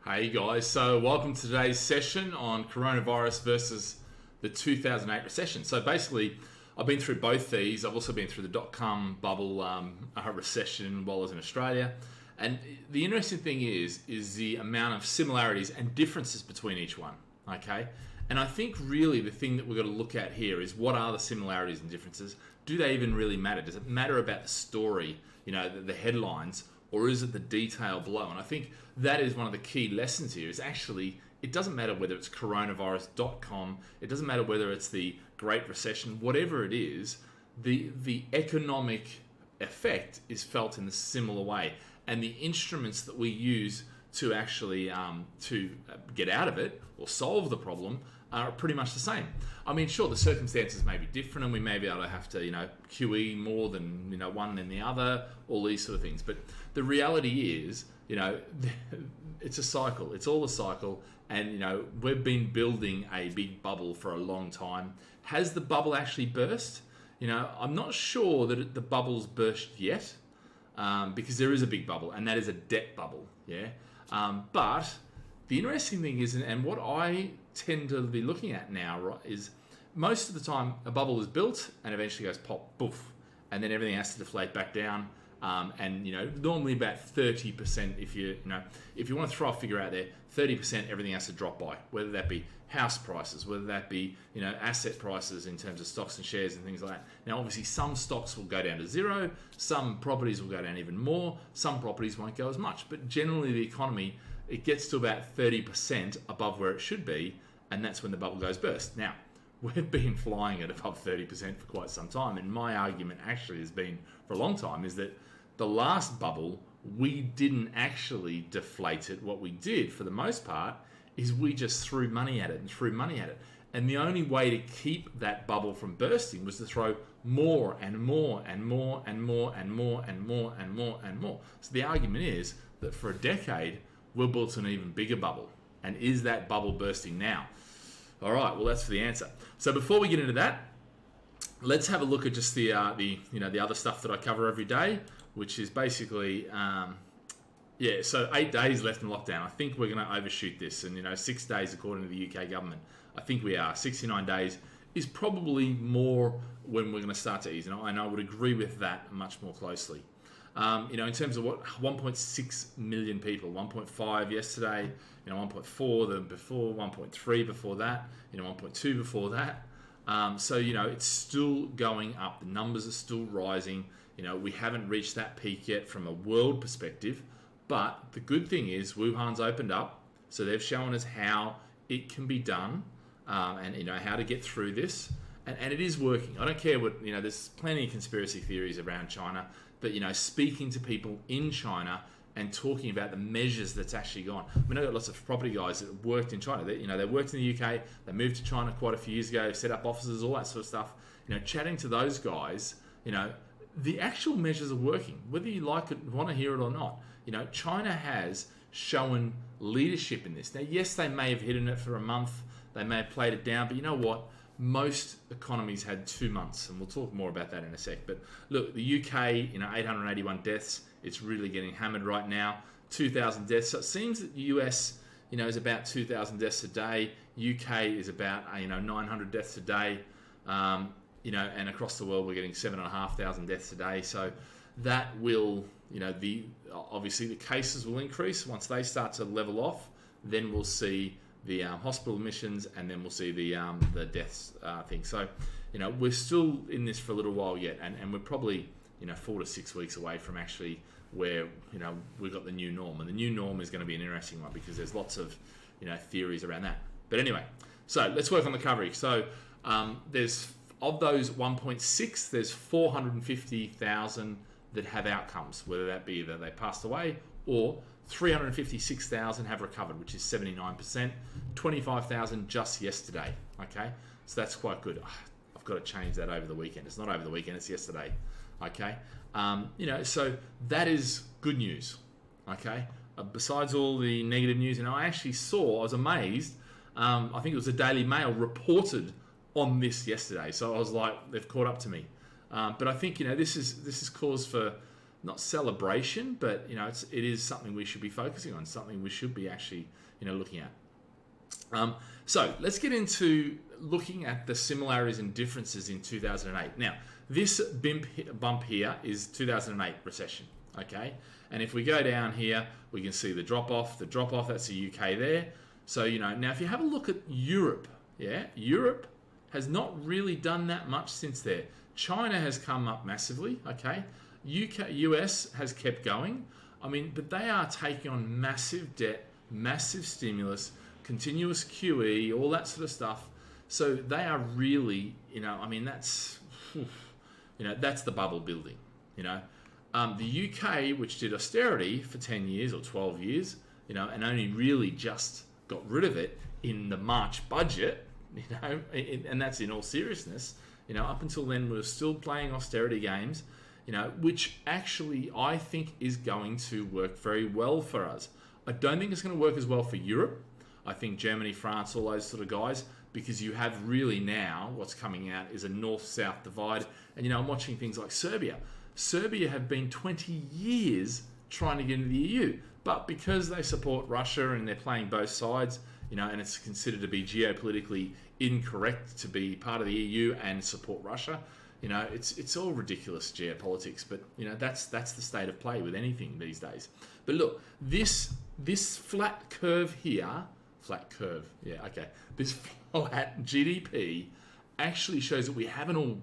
Hey guys, so welcome to today's session on coronavirus versus the 2008 recession. So basically, I've been through both these. I've also been through the dot-com bubble recession while I was in Australia. And the interesting thing is the amount of similarities and differences between each one, okay? And I think really the thing that we've got to look at here is what are the similarities and differences? Do they even really matter? Does it matter about the story, the headlines, or is it the detail below? And I think that is one of the key lessons here is actually it doesn't matter whether it's coronavirus.com, it doesn't matter whether it's the Great Recession, whatever it is, the economic effect is felt in a similar way. And the instruments that we use to actually get out of it or solve the problem are pretty much the same. I mean, sure, the circumstances may be different and we may be able to have to, QE more than, one than the other, all these sort of things. But the reality is, it's a cycle. It's all a cycle. And, we've been building a big bubble for a long time. Has the bubble actually burst? I'm not sure that the bubble's burst yet because there is a big bubble, and that is a debt bubble, yeah? But the interesting thing is, and what I tend to be looking at now, right, is most of the time a bubble is built and eventually goes pop, poof, and then everything has to deflate back down. Normally about 30%. If you want to throw a figure out there, 30% everything has to drop by, whether that be house prices, whether that be asset prices in terms of stocks and shares and things like that. Now, obviously, some stocks will go down to zero, some properties will go down even more, some properties won't go as much. But generally, the economy, it gets to about 30% above where it should be, and that's when the bubble goes burst. Now, we've been flying at above 30% for quite some time, and my argument actually has been for a long time is that the last bubble, we didn't actually deflate it. What we did, for the most part, is we just threw money at it and threw money at it. And the only way to keep that bubble from bursting was to throw more and more and more and more and more and more and more and more. So the argument is that for a decade, we've built an even bigger bubble. And is that bubble bursting now? All right, well, that's for the answer. So before we get into that, let's have a look at just the other stuff that I cover every day, which is basically, so 8 days left in lockdown. I think we're going to overshoot this. And, 6 days according to the UK government. I think we are. 69 days is probably more when we're going to start to ease. And I would agree with that much more closely. In terms of 1.6 million people, 1.5 yesterday, 1.4 the before, 1.3 before that, 1.2 before that. It's still going up. The numbers are still rising. We haven't reached that peak yet from a world perspective. But the good thing is Wuhan's opened up. So they've shown us how it can be done and how to get through this. And it is working. I don't care what, there's plenty of conspiracy theories around China. But, speaking to people in China and talking about the measures that's actually gone. I mean, I've got lots of property guys that worked in China. They worked in the UK. They moved to China quite a few years ago, set up offices, all that sort of stuff. Chatting to those guys, the actual measures are working. Whether you like it, want to hear it or not. China has shown leadership in this. Now, yes, they may have hidden it for a month. They may have played it down. But you know what? Most economies had 2 months, and we'll talk more about that in a sec. But look, the UK, 881 deaths. It's really getting hammered right now. 2,000 deaths. So it seems that the US, is about 2,000 deaths a day. UK is about 900 deaths a day. And across the world we're getting 7,500 deaths a day. So that will, obviously the cases will increase once they start to level off. Then we'll see the hospital admissions, and then we'll see the deaths thing. So, we're still in this for a little while yet, and we're probably 4 to 6 weeks away from actually where we've got the new norm, and the new norm is going to be an interesting one because there's lots of theories around that. But anyway, so let's work on the coverage. So there's of those 1.6, there's 450,000 that have outcomes, whether that be that they passed away or 356,000 have recovered, which is 79%. 25,000 just yesterday. Okay, so that's quite good. I've got to change that over the weekend. It's not over the weekend, it's yesterday. Okay, so that is good news. Okay, besides all the negative news, I was amazed. I think it was the Daily Mail reported on this yesterday, so I was like, they've caught up to me. But I think this is cause for not celebration, but it is something we should be focusing on, something we should be actually looking at. So let's get into looking at the similarities and differences in 2008. Now, this bump here is 2008 recession, okay? And if we go down here, we can see the drop-off. The drop-off, that's the UK there. So, now if you have a look at Europe, Europe has not really done that much since there. China has come up massively, okay? US has kept going. But they are taking on massive debt, massive stimulus, continuous QE, all that sort of stuff. So they are really, that's the bubble building, The UK, which did austerity for 10 years or 12 years, and only really just got rid of it in the March budget, and that's in all seriousness, up until then we were still playing austerity games, which actually I think is going to work very well for us. I don't think it's going to work as well for Europe. I think Germany, France, all those sort of guys, because you have really now what's coming out is a north-south divide. And, I'm watching things like Serbia. Serbia have been 20 years trying to get into the EU. But because they support Russia and they're playing both sides, and it's considered to be geopolitically incorrect to be part of the EU and support Russia, it's all ridiculous geopolitics. But, that's the state of play with anything these days. But look, this flat curve here, this flat GDP actually shows that we haven't all,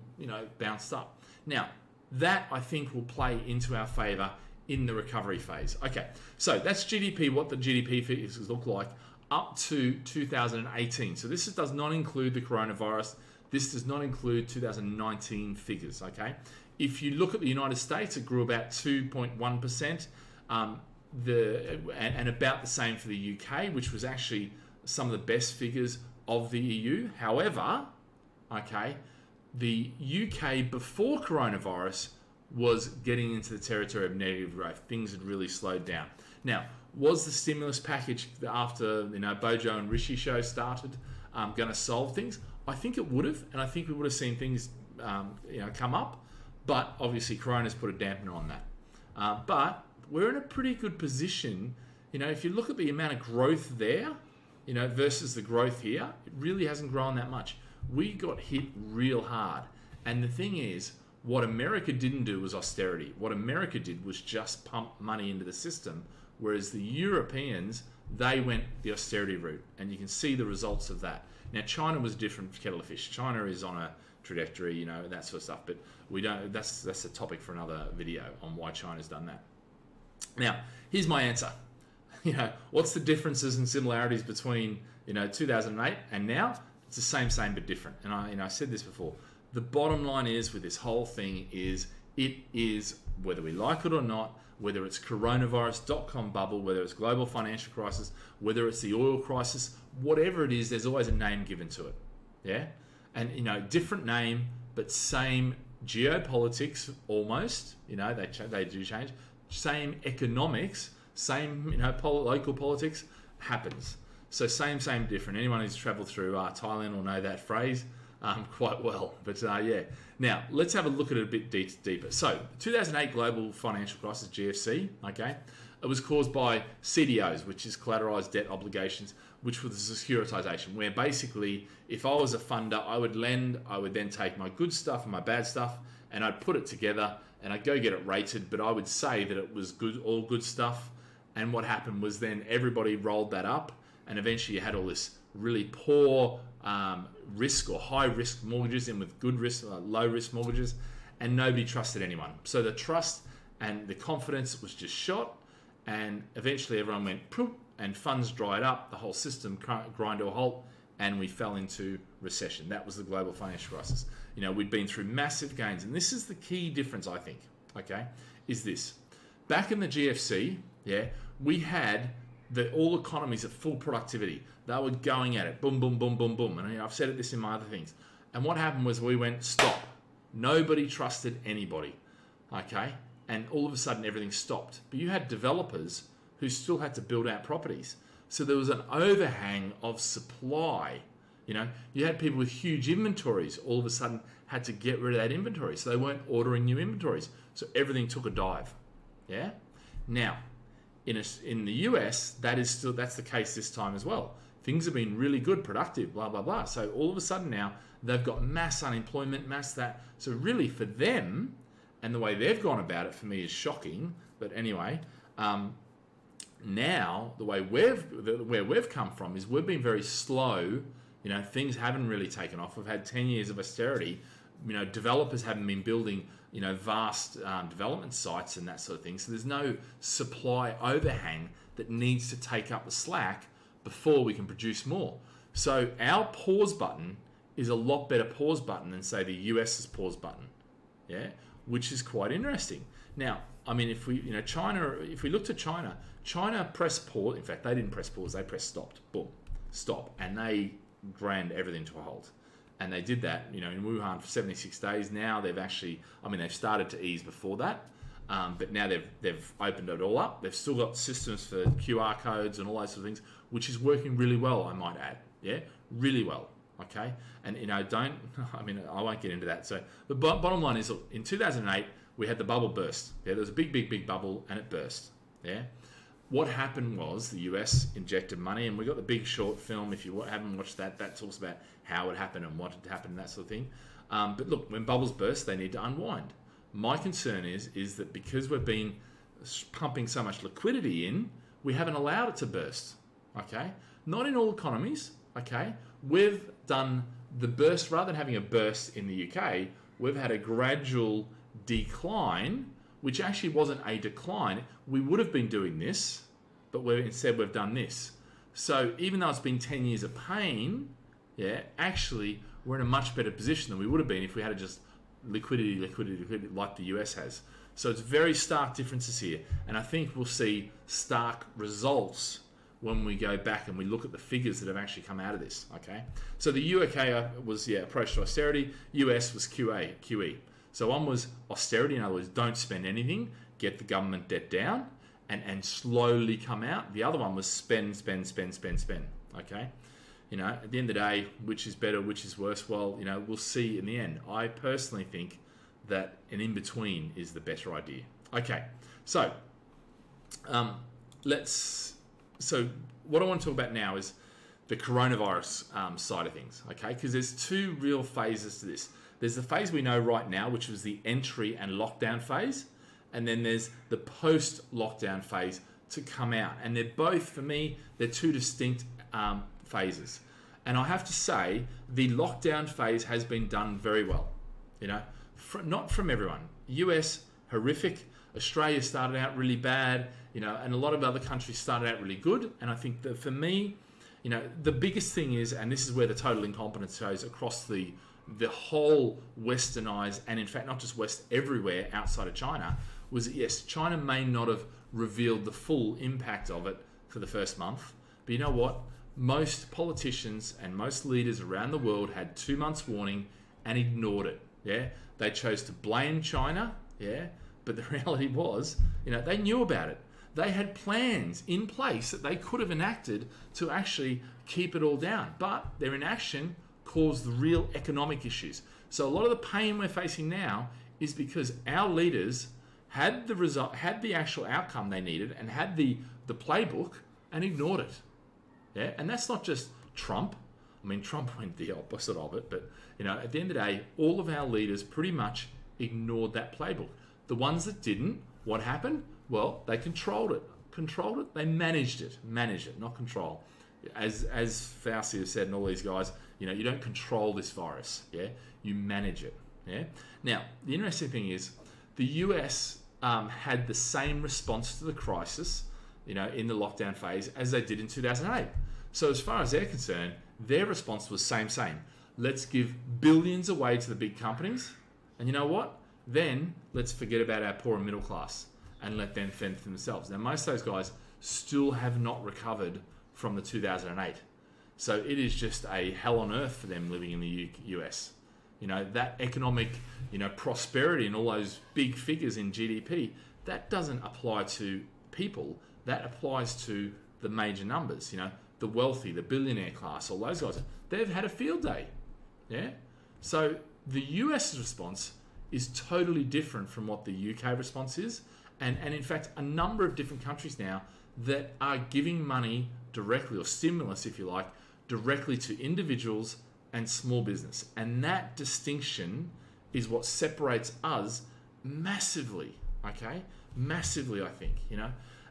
bounced up. Now, that I think will play into our favour in the recovery phase. Okay, so that's GDP, what the GDP figures look like up to 2018. So this does not include the coronavirus. This does not include 2019 figures, okay? If you look at the United States, it grew about 2.1%. And about the same for the UK, which was actually some of the best figures of the EU. However, the UK before coronavirus was getting into the territory of negative growth. Things had really slowed down. Now, was the stimulus package after Bojo and Rishi show started going to solve things? I think it would have, and I think we would have seen things come up. But obviously, Corona's put a dampener on that. But we're in a pretty good position. If you look at the amount of growth there, versus the growth here, it really hasn't grown that much. We got hit real hard. And the thing is, what America didn't do was austerity. What America did was just pump money into the system, whereas the Europeans, they went the austerity route. And you can see the results of that. Now, China was a different kettle of fish. China is on a trajectory, that sort of stuff. But we don't. That's a topic for another video on why China's done that. Now, here's my answer. What's the differences and similarities between 2008 and now? It's the same but different. And I said this before. The bottom line is with this whole thing is it is, whether we like it or not, whether it's coronavirus.com bubble, whether it's global financial crisis, whether it's the oil crisis, whatever it is, there's always a name given to it. Yeah, and different name but same geopolitics almost. They do change. Same economics, same local politics happens. So same different. Anyone who's travelled through Thailand will know that phrase quite well. But now let's have a look at it a bit deeper. So 2008 global financial crisis, GFC. Okay, it was caused by CDOs, which is collateralized debt obligations, which was a securitization, where basically if I was a funder, I would lend, I would then take my good stuff and my bad stuff, and I'd put it together. And I'd go get it rated, but I would say that it was good, all good stuff. And what happened was then everybody rolled that up, and eventually you had all this really poor risk or high risk mortgages in with good risk, low risk mortgages, and nobody trusted anyone. So the trust and the confidence was just shot, and eventually everyone went poop, and funds dried up, the whole system grind to a halt, and we fell into recession. That was the global financial crisis. We'd been through massive gains, and this is the key difference, I think, is this. Back in the GFC, we had all economies at full productivity. They were going at it, boom, boom, boom, boom, boom. And I've said this in my other things. And what happened was we went, stop. Nobody trusted anybody, And all of a sudden, everything stopped. But you had developers who still had to build out properties. So there was an overhang of supply. You had people with huge inventories all of a sudden had to get rid of that inventory. So they weren't ordering new inventories. So everything took a dive. Yeah. Now, in the US, that's the case this time as well. Things have been really good, productive, blah blah blah. So all of a sudden now they've got mass unemployment, mass that. So really for them, and the way they've gone about it for me is shocking. But anyway, now the way where we've come from is we've been very slow. Things haven't really taken off. We've had 10 years of austerity. Developers haven't been building vast development sites and that sort of thing. So there's no supply overhang that needs to take up the slack before we can produce more. So our pause button is a lot better pause button than, say, the US's pause button, yeah, which is quite interesting. Now, I mean, if we looked at China pressed pause. In fact, they didn't press pause; they pressed stopped. Boom, stop, and they ground everything to a halt. And they did that, in Wuhan for 76 days. Now they've started to ease before that. But now they've opened it all up. They've still got systems for QR codes and all those sort of things, which is working really well, I might add. Yeah, really well. Okay, and I won't get into that. So the bottom line is, look, in 2008 we had the bubble burst. Yeah, there was a big bubble and it burst. Yeah, what happened was the US injected money, and we got the Big Short film. If you haven't watched that talks about how it happened and what had happened and that sort of thing. But look, when bubbles burst, they need to unwind. My concern is that because we've been pumping so much liquidity in, we haven't allowed it to burst. Okay, not in all economies. Okay, we've done the burst rather than having a burst in the UK. We've had a gradual decline, which actually wasn't a decline. We would have been doing this, but instead we've done this. So even though it's been 10 years of pain, yeah, actually we're in a much better position than we would have been if we had just liquidity like the US has. So it's very stark differences here, and I think we'll see stark results when we go back and we look at the figures that have actually come out of this. Okay, so the UK was approach to austerity. US was QE. So one was austerity, in other words, don't spend anything, get the government debt down, and slowly come out. The other one was spend. Okay, at the end of the day, which is better, which is worse? Well, we'll see in the end. I personally think that an in-between is the better idea. Okay, so So what I want to talk about now is the coronavirus side of things, okay? Because there's two real phases to this. There's the phase we know right now, which was the entry and lockdown phase, and then there's the post-lockdown phase to come out. And they're both, for me, they're two distinct phases. And I have to say, the lockdown phase has been done very well. Not from everyone. US, horrific. Australia started out really bad, and a lot of other countries started out really good. And I think that for me, the biggest thing is, and this is where the total incompetence shows across the whole westernized, and in fact not just West, everywhere outside of China, was that yes, China may not have revealed the full impact of it for the first month, but you know what? Most politicians and most leaders around the world had 2 months warning and ignored it. Yeah, they chose to blame China. Yeah. But the reality was, they knew about it. They had plans in place that they could have enacted to actually keep it all down. But their inaction caused the real economic issues. So a lot of the pain we're facing now is because our leaders had the result, had the actual outcome they needed, and had the playbook and ignored it. Yeah, and that's not just Trump. I mean, Trump went the opposite of it. But at the end of the day, all of our leaders pretty much ignored that playbook. The ones that didn't, what happened? Well, they controlled it. They managed it, not control. As Fauci has said, and all these guys, you don't control this virus. Yeah, you manage it. Yeah. Now, the interesting thing is, the US had the same response to the crisis, in the lockdown phase as they did in 2008. So as far as they're concerned, their response was same. Let's give billions away to the big companies, and you know what? Then let's forget about our poor and middle class and let them fend for themselves. Now, most of those guys still have not recovered from the 2008. So it is just a hell on earth for them living in the US. That economic, prosperity and all those big figures in GDP, that doesn't apply to people. That applies to the major numbers, the wealthy, the billionaire class, all those guys. They've had a field day. Yeah. So the US's response is totally different from what the UK response is, And in fact, a number of different countries now that are giving money directly, or stimulus, if you like, directly to individuals and small business. And that distinction is what separates us massively, okay? Massively, I think,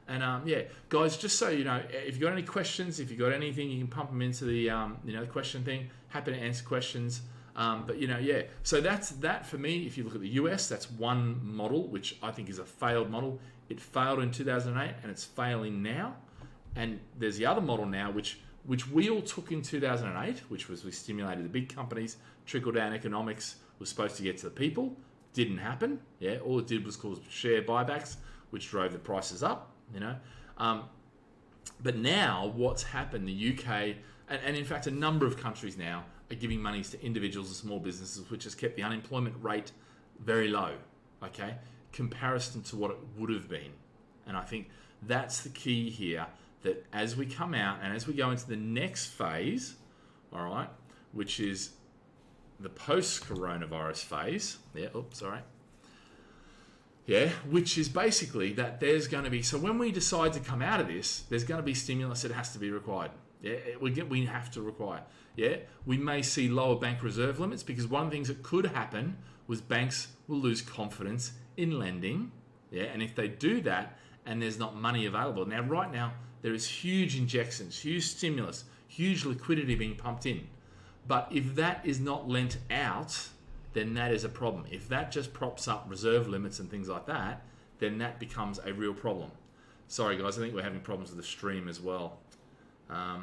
And guys, just so you know, if you've got any questions, if you've got anything, you can pump them into the question thing. Happy to answer questions. So that's that for me. If you look at the US, that's one model, which I think is a failed model. It failed in 2008 and it's failing now. And there's the other model now, which we all took in 2008, which was we stimulated the big companies, trickle-down economics was supposed to get to the people. Didn't happen. Yeah, all it did was cause share buybacks, which drove the prices up, But now what's happened, the UK, and in fact a number of countries now are giving monies to individuals and small businesses, which has kept the unemployment rate very low, okay, comparison to what it would have been. And I think that's the key here, that as we come out and as we go into the next phase, all right, which is the post-coronavirus phase, which is basically that there's going to be, so when we decide to come out of this, there's going to be stimulus that has to be required. We have to require. We may see lower bank reserve limits, because one of the things that could happen was banks will lose confidence in lending. And if they do that and there's not money available. Now, right now, there is huge injections, huge stimulus, huge liquidity being pumped in. But if that is not lent out, then that is a problem. If that just props up reserve limits and things like that, then that becomes a real problem. Sorry, guys, I think we're having problems with the stream as well. I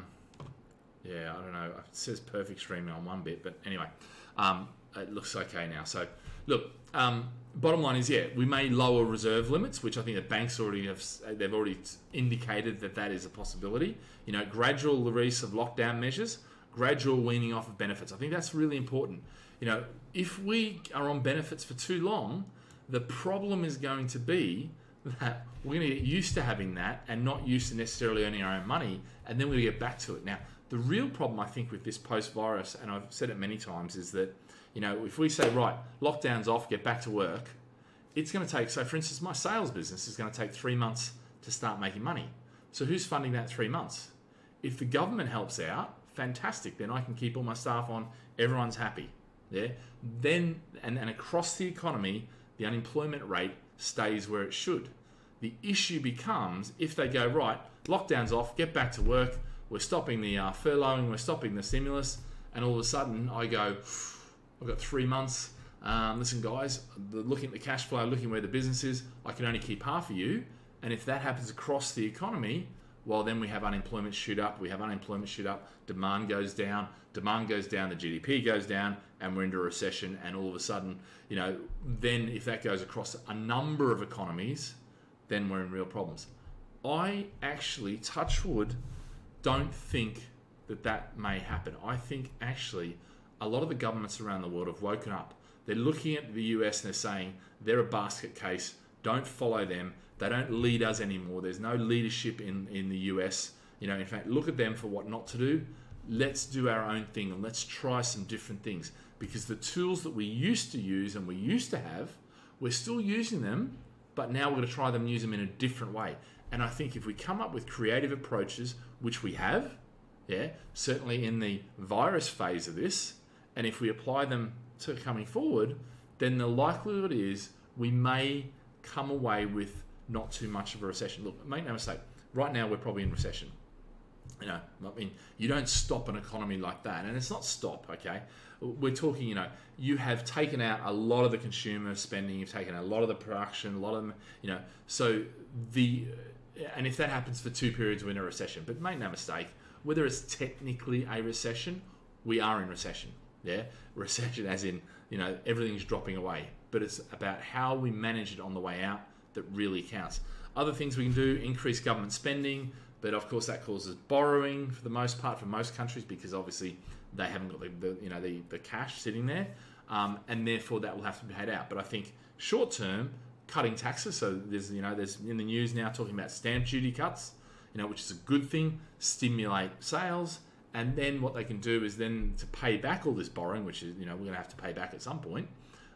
don't know. It says perfect streaming on one bit, but anyway, it looks okay now. So, look, bottom line is, we may lower reserve limits, which I think the banks they've already indicated that is a possibility. Gradual release of lockdown measures, gradual weaning off of benefits. I think that's really important. If we are on benefits for too long, the problem is going to be that we're going to get used to having that and not used to necessarily earning our own money, and then we're going to get back to it. Now, the real problem, I think, with this post-virus, and I've said it many times, is that, if we say, right, lockdown's off, get back to work, it's going to take, so for instance, my sales business is going to take 3 months to start making money. So who's funding that 3 months? If the government helps out, fantastic, then I can keep all my staff on, everyone's happy. Then, and across the economy, the unemployment rate stays where it should. The issue becomes if they go, right, lockdown's off, get back to work, we're stopping the furloughing, we're stopping the stimulus, and all of a sudden I go, I've got 3 months. Listen, guys, looking at the cash flow, looking where the business is, I can only keep half of you. And if that happens across the economy, well, then we have unemployment shoot up. Demand goes down, the GDP goes down, and we're into a recession. And all of a sudden, then if that goes across a number of economies, then we're in real problems. I actually, touch wood, don't think that may happen. I think actually a lot of the governments around the world have woken up. They're looking at the US and they're saying they're a basket case. Don't follow them. They don't lead us anymore. There's no leadership in the US. In fact, look at them for what not to do. Let's do our own thing and let's try some different things, because the tools that we used to use and we used to have, we're still using them, but now we're going to try them and use them in a different way. And I think if we come up with creative approaches, which we have, certainly in the virus phase of this, and if we apply them to coming forward, then the likelihood is we may come away with not too much of a recession. Look, make no mistake, right now we're probably in recession. You don't stop an economy like that, and it's not stop, okay? We're talking, you have taken out a lot of the consumer spending, you've taken out a lot of the production, a lot of them, and if that happens for 2 periods, we're in a recession. But make no mistake, whether it's technically a recession, we are in recession. Recession as in, everything's dropping away. But it's about how we manage it on the way out that really counts. Other things we can do, increase government spending, but of course that causes borrowing for the most part for most countries, because obviously they haven't got the cash sitting there, and therefore that will have to be paid out. But I think short term, cutting taxes. So there's in the news now talking about stamp duty cuts, which is a good thing, stimulate sales. And then what they can do is then to pay back all this borrowing, which is, we're going to have to pay back at some point.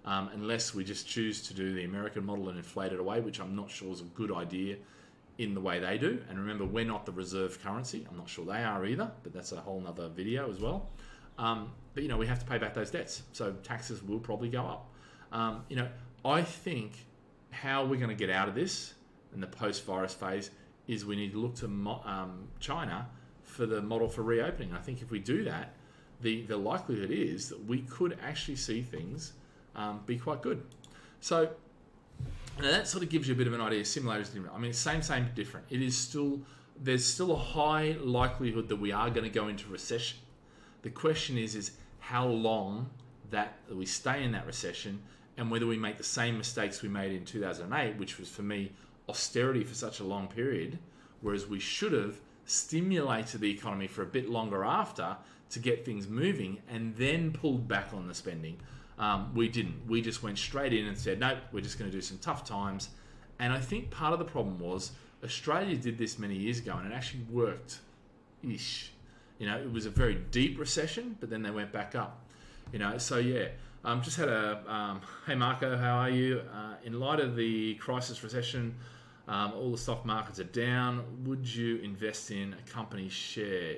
unless we just choose to do the American model and inflate it away, which I'm not sure is a good idea in the way they do. And remember, we're not the reserve currency. I'm not sure they are either, but that's a whole nother video as well. But we have to pay back those debts, so taxes will probably go up. I think how we're going to get out of this in the post-virus phase is we need to look to China for the model for reopening. I think if we do that, the likelihood is that we could actually see things be quite good. So that sort of gives you a bit of an idea. Similarities, I mean, same, different. There's still a high likelihood that we are going to go into recession. The question is how long that we stay in that recession, and whether we make the same mistakes we made in 2008, which was, for me, austerity for such a long period, whereas we should have stimulated the economy for a bit longer after to get things moving and then pulled back on the spending. We didn't. We just went straight in and said, nope, we're just going to do some tough times. And I think part of the problem was Australia did this many years ago and it actually worked-ish. It was a very deep recession, but then they went back up. So yeah. Just had hey Marco, how are you? In light of the crisis recession, all the stock markets are down. Would you invest in a company share?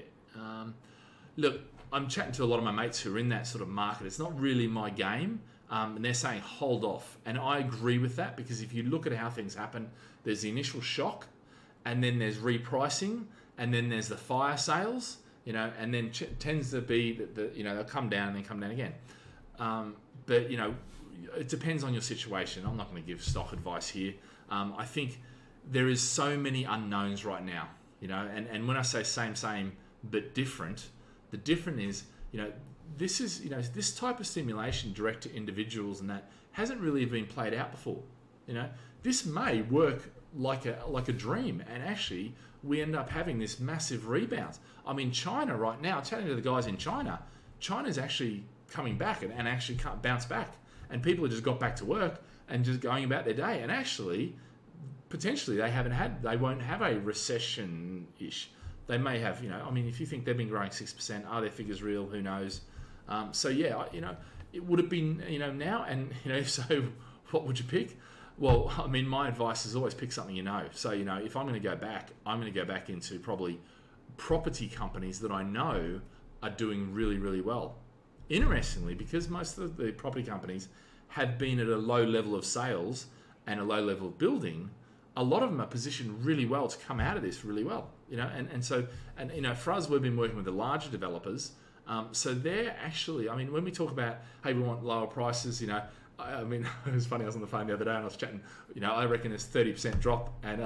Look, I'm chatting to a lot of my mates who are in that sort of market. It's not really my game, and they're saying hold off. And I agree with that, because if you look at how things happen, there's the initial shock, and then there's repricing, and then there's the fire sales, and then tends to be that they'll come down and then come down again. But it depends on your situation. I'm not going to give stock advice here. I think there is so many unknowns right now, and when I say same but different, the different is, this is, this type of stimulation direct to individuals and that hasn't really been played out before. This may work like a dream, and actually we end up having this massive rebound. I mean, China right now, telling you the guys in China's actually coming back and actually can't bounce back, and people have just got back to work and just going about their day, and actually potentially they won't have a recession-ish. They may have, if you think they've been growing 6%, are their figures real? Who knows? So yeah, it would have been, now, and so what would you pick? Well, I mean, my advice is always pick something So, if I'm going to go back, I'm going to go back into probably property companies that I know are doing really, really well. Interestingly, because most of the property companies have been at a low level of sales and a low level of building, a lot of them are positioned really well to come out of this really well, and so for us, we've been working with the larger developers, so they're actually, I mean, when we talk about, hey, we want lower prices, I mean, it was funny, I was on the phone the other day and I was chatting, I reckon there's 30% drop, and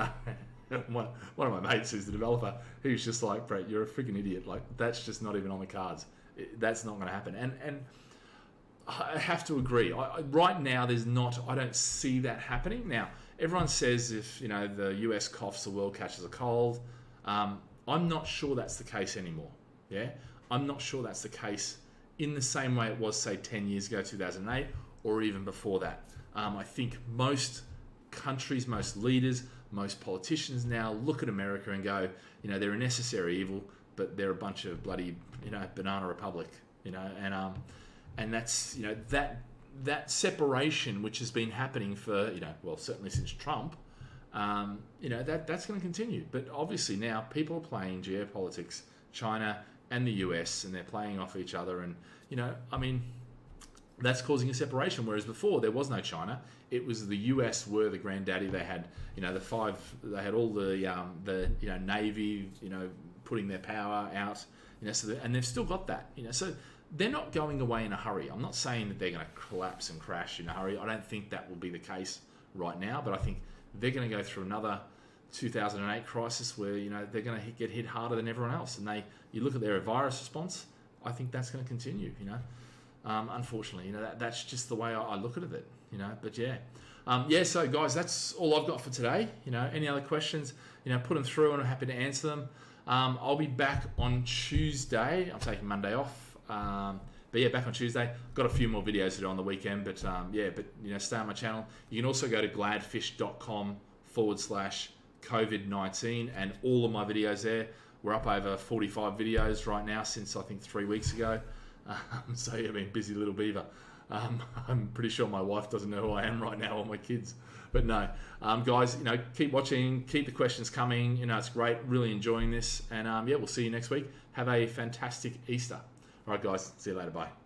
one of my mates who's the developer, he was just like, Brett, you're a freaking idiot, like, that's just not even on the cards. That's not going to happen, and I have to agree. Right now, I don't see that happening. Now, everyone says if the US coughs, the world catches a cold. I'm not sure that's the case anymore. Yeah, I'm not sure that's the case in the same way it was, say, 10 years ago, 2008, or even before that. I think most countries, most leaders, most politicians now look at America and go, they're a necessary evil, but they're a bunch of bloody, banana republic, and that's, that separation which has been happening for, certainly since Trump, that's going to continue. But obviously now people are playing geopolitics, China and the US, and they're playing off each other, and that's causing a separation. Whereas before there was no China, it was the US were the granddaddy. They had, they had all the Navy, putting their power out, and they've still got that, so they're not going away in a hurry. I'm not saying that they're going to collapse and crash in a hurry. I don't think that will be the case right now, but I think they're going to go through another 2008 crisis where, they're going to get hit harder than everyone else. And you look at their virus response, I think that's going to continue, unfortunately, that's just the way I look at it, but yeah. So guys, that's all I've got for today. Any other questions, put them through and I'm happy to answer them. I'll be back on Tuesday. I'm taking Monday off. But yeah, back on Tuesday. Got a few more videos to do on the weekend, but stay on my channel. You can also go to gladfish.com/COVID-19 and all of my videos there. We're up over 45 videos right now since I think 3 weeks ago. So yeah, been busy little beaver. I'm pretty sure my wife doesn't know who I am right now, or my kids. But no, guys, keep watching, keep the questions coming. It's great, really enjoying this. And we'll see you next week. Have a fantastic Easter. All right, guys, see you later. Bye.